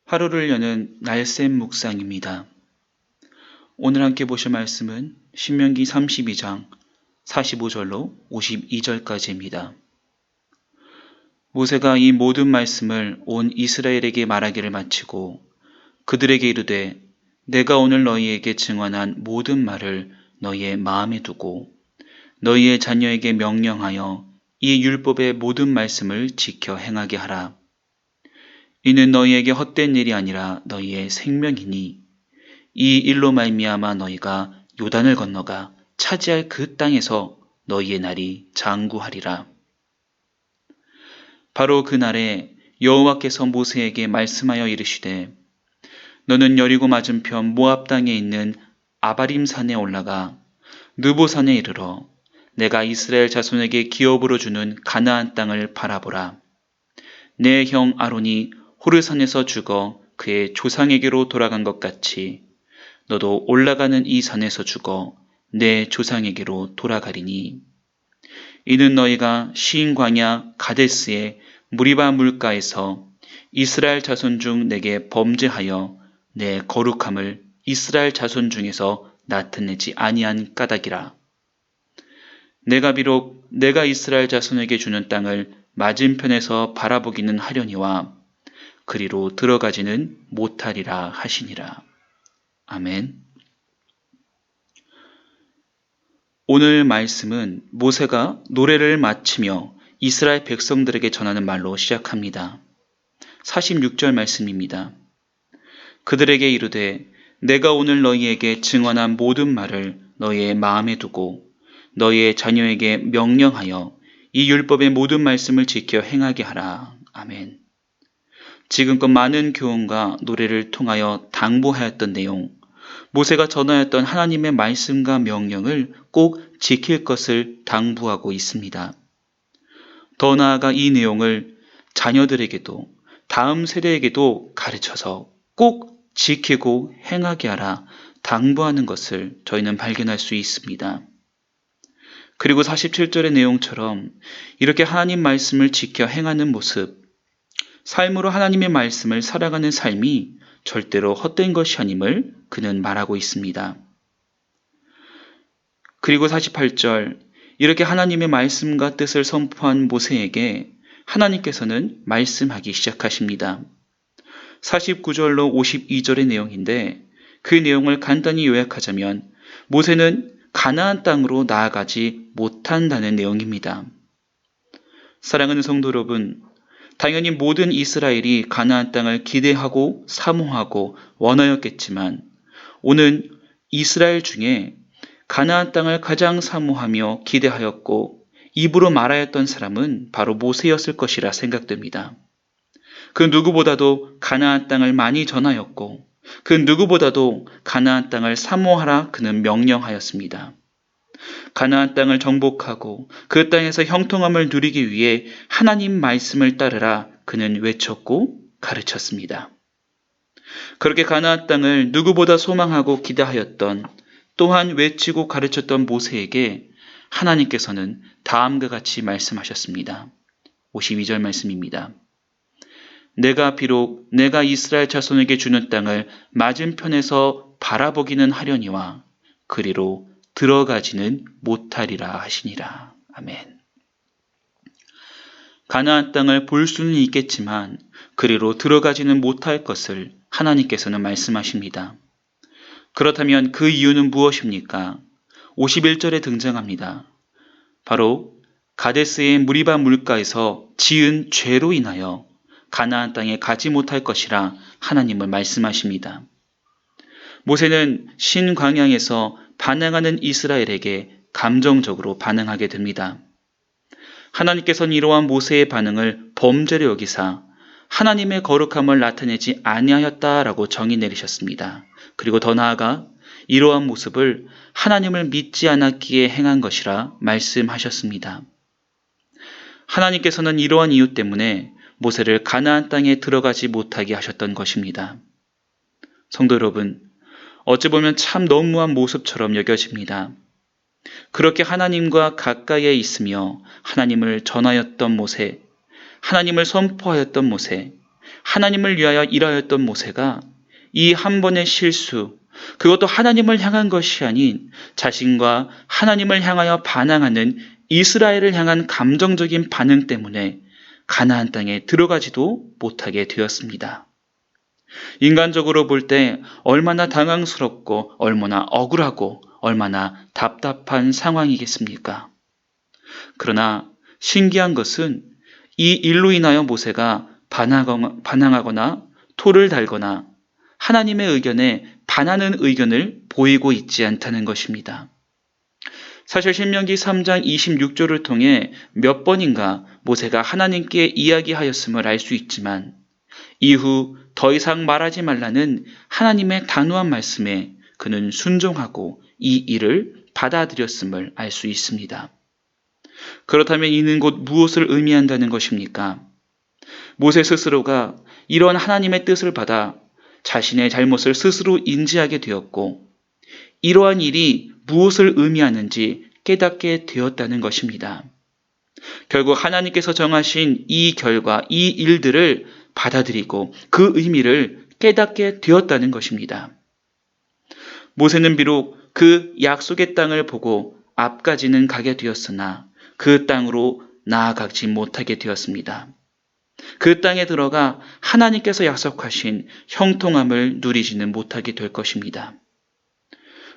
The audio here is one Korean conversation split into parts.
하루를 여는 날샘 묵상입니다. 오늘 함께 보실 말씀은 신명기 32장 45절로 52절까지입니다. 모세가 이 모든 말씀을 온 이스라엘에게 말하기를 마치고 그들에게 이르되 내가 오늘 너희에게 증언한 모든 말을 너희의 마음에 두고 너희의 자녀에게 명령하여 이 율법의 모든 말씀을 지켜 행하게 하라. 이는 너희에게 헛된 일이 아니라 너희의 생명이니 이 일로 말미암아 너희가 요단을 건너가 차지할 그 땅에서 너희의 날이 장구하리라. 바로 그날에 여호와께서 모세에게 말씀하여 이르시되 너는 여리고 맞은편 모압 땅에 있는 아바림 산에 올라가 느보산에 이르러 내가 이스라엘 자손에게 기업으로 주는 가나안 땅을 바라보라. 내 형 아론이 호르산에서 죽어 그의 조상에게로 돌아간 것 같이 너도 올라가는 이 산에서 죽어 내 조상에게로 돌아가리니 이는 너희가 시인 광야 가데스의 무리바 물가에서 이스라엘 자손 중 내게 범죄하여 내 거룩함을 이스라엘 자손 중에서 나타내지 아니한 까닭이라. 내가 비록 내가 이스라엘 자손에게 주는 땅을 맞은편에서 바라보기는 하려니와 그리로 들어가지는 못하리라 하시니라. 아멘. 오늘 말씀은 모세가 노래를 마치며 이스라엘 백성들에게 전하는 말로 시작합니다. 46절 말씀입니다. 그들에게 이르되 내가 오늘 너희에게 증언한 모든 말을 너희의 마음에 두고 너희의 자녀에게 명령하여 이 율법의 모든 말씀을 지켜 행하게 하라. 아멘. 지금껏 많은 교훈과 노래를 통하여 당부하였던 내용, 모세가 전하였던 하나님의 말씀과 명령을 꼭 지킬 것을 당부하고 있습니다. 더 나아가 이 내용을 자녀들에게도 다음 세대에게도 가르쳐서 꼭 지키고 행하게 하라 당부하는 것을 저희는 발견할 수 있습니다. 그리고 47절의 내용처럼 이렇게 하나님 말씀을 지켜 행하는 모습, 삶으로 하나님의 말씀을 살아가는 삶이 절대로 헛된 것이 아님을 그는 말하고 있습니다. 그리고 48절, 이렇게 하나님의 말씀과 뜻을 선포한 모세에게 하나님께서는 말씀하기 시작하십니다. 49절로 52절의 내용인데 그 내용을 간단히 요약하자면 모세는 가나안 땅으로 나아가지 못한다는 내용입니다. 사랑하는 성도 여러분, 당연히 모든 이스라엘이 가나안 땅을 기대하고 사모하고 원하였겠지만 오는 이스라엘 중에 가나안 땅을 가장 사모하며 기대하였고 입으로 말하였던 사람은 바로 모세였을 것이라 생각됩니다. 그 누구보다도 가나안 땅을 많이 전하였고 그 누구보다도 가나안 땅을 사모하라 그는 명령하였습니다. 가나안 땅을 정복하고 그 땅에서 형통함을 누리기 위해 하나님 말씀을 따르라 그는 외쳤고 가르쳤습니다. 그렇게 가나안 땅을 누구보다 소망하고 기대하였던 또한 외치고 가르쳤던 모세에게 하나님께서는 다음과 같이 말씀하셨습니다. 52절 말씀입니다. 내가 비록 내가 이스라엘 자손에게 주는 땅을 맞은편에서 바라보기는 하려니와 그리로 들어가지는 못하리라 하시니라. 아멘. 가나안 땅을 볼 수는 있겠지만 그리로 들어가지는 못할 것을 하나님께서는 말씀하십니다. 그렇다면 그 이유는 무엇입니까? 51절에 등장합니다. 바로 가데스의 무리바 물가에서 지은 죄로 인하여 가나안 땅에 가지 못할 것이라 하나님은 말씀하십니다. 모세는 신광야에서 반항하는 이스라엘에게 감정적으로 반응하게 됩니다. 하나님께서는 이러한 모세의 반응을 범죄로 여기사 하나님의 거룩함을 나타내지 아니하였다라고 정의 내리셨습니다. 그리고 더 나아가 이러한 모습을 하나님을 믿지 않았기에 행한 것이라 말씀하셨습니다. 하나님께서는 이러한 이유 때문에 모세를 가나안 땅에 들어가지 못하게 하셨던 것입니다. 성도 여러분, 어찌 보면 참 너무한 모습처럼 여겨집니다. 그렇게 하나님과 가까이에 있으며 하나님을 전하였던 모세, 하나님을 선포하였던 모세, 하나님을 위하여 일하였던 모세가 이 한 번의 실수, 그것도 하나님을 향한 것이 아닌 자신과 하나님을 향하여 반항하는 이스라엘을 향한 감정적인 반응 때문에 가나안 땅에 들어가지도 못하게 되었습니다. 인간적으로 볼 때 얼마나 당황스럽고 얼마나 억울하고 얼마나 답답한 상황이겠습니까? 그러나 신기한 것은 이 일로 인하여 모세가 반항하거나 토를 달거나 하나님의 의견에 반하는 의견을 보이고 있지 않다는 것입니다. 사실 신명기 3장 26절을 통해 몇 번인가 모세가 하나님께 이야기하였음을 알 수 있지만 이후 더 이상 말하지 말라는 하나님의 단호한 말씀에 그는 순종하고 이 일을 받아들였음을 알 수 있습니다. 그렇다면 이는 곧 무엇을 의미한다는 것입니까? 모세 스스로가 이러한 하나님의 뜻을 받아 자신의 잘못을 스스로 인지하게 되었고 이러한 일이 무엇을 의미하는지 깨닫게 되었다는 것입니다. 결국 하나님께서 정하신 이 결과, 이 일들을 받아들이고 그 의미를 깨닫게 되었다는 것입니다. 모세는 비록 그 약속의 땅을 보고 앞까지는 가게 되었으나 그 땅으로 나아가지 못하게 되었습니다. 그 땅에 들어가 하나님께서 약속하신 형통함을 누리지는 못하게 될 것입니다.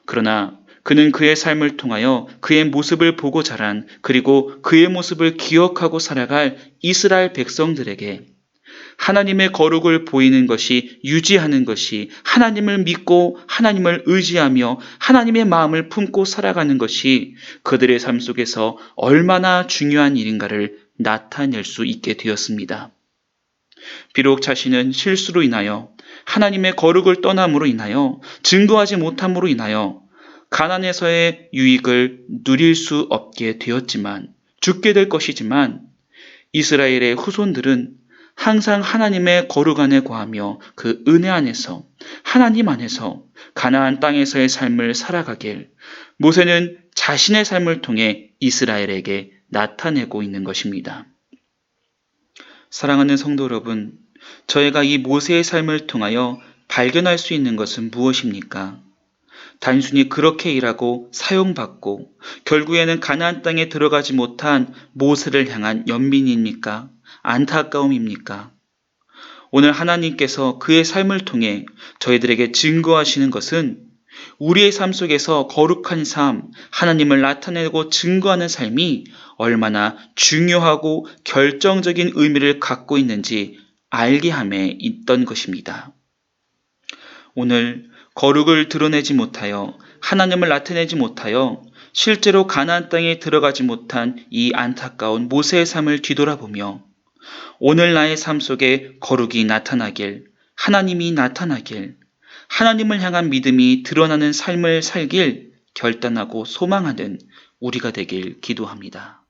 그러나 그는 그의 삶을 통하여 그의 모습을 보고 자란 그리고 그의 모습을 기억하고 살아갈 이스라엘 백성들에게 하나님의 거룩을 보이는 것이 유지하는 것이 하나님을 믿고 하나님을 의지하며 하나님의 마음을 품고 살아가는 것이 그들의 삶 속에서 얼마나 중요한 일인가를 나타낼 수 있게 되었습니다. 비록 자신은 실수로 인하여 하나님의 거룩을 떠남으로 인하여 증거하지 못함으로 인하여 가나안에서의 유익을 누릴 수 없게 되었지만 죽게 될 것이지만 이스라엘의 후손들은 항상 하나님의 거룩 안에 거하며 그 은혜 안에서 하나님 안에서 가나안 땅에서의 삶을 살아가길 모세는 자신의 삶을 통해 이스라엘에게 나타내고 있는 것입니다. 사랑하는 성도 여러분, 저희가 이 모세의 삶을 통하여 발견할 수 있는 것은 무엇입니까? 단순히 그렇게 일하고 사용받고 결국에는 가나안 땅에 들어가지 못한 모세를 향한 연민입니까? 안타까움입니까? 오늘 하나님께서 그의 삶을 통해 저희들에게 증거하시는 것은 우리의 삶 속에서 거룩한 삶, 하나님을 나타내고 증거하는 삶이 얼마나 중요하고 결정적인 의미를 갖고 있는지 알게 함에 있던 것입니다. 오늘 거룩을 드러내지 못하여 하나님을 나타내지 못하여 실제로 가나안 땅에 들어가지 못한 이 안타까운 모세의 삶을 뒤돌아보며 오늘 나의 삶 속에 거룩이 나타나길, 하나님이 나타나길, 하나님을 향한 믿음이 드러나는 삶을 살길 결단하고 소망하는 우리가 되길 기도합니다.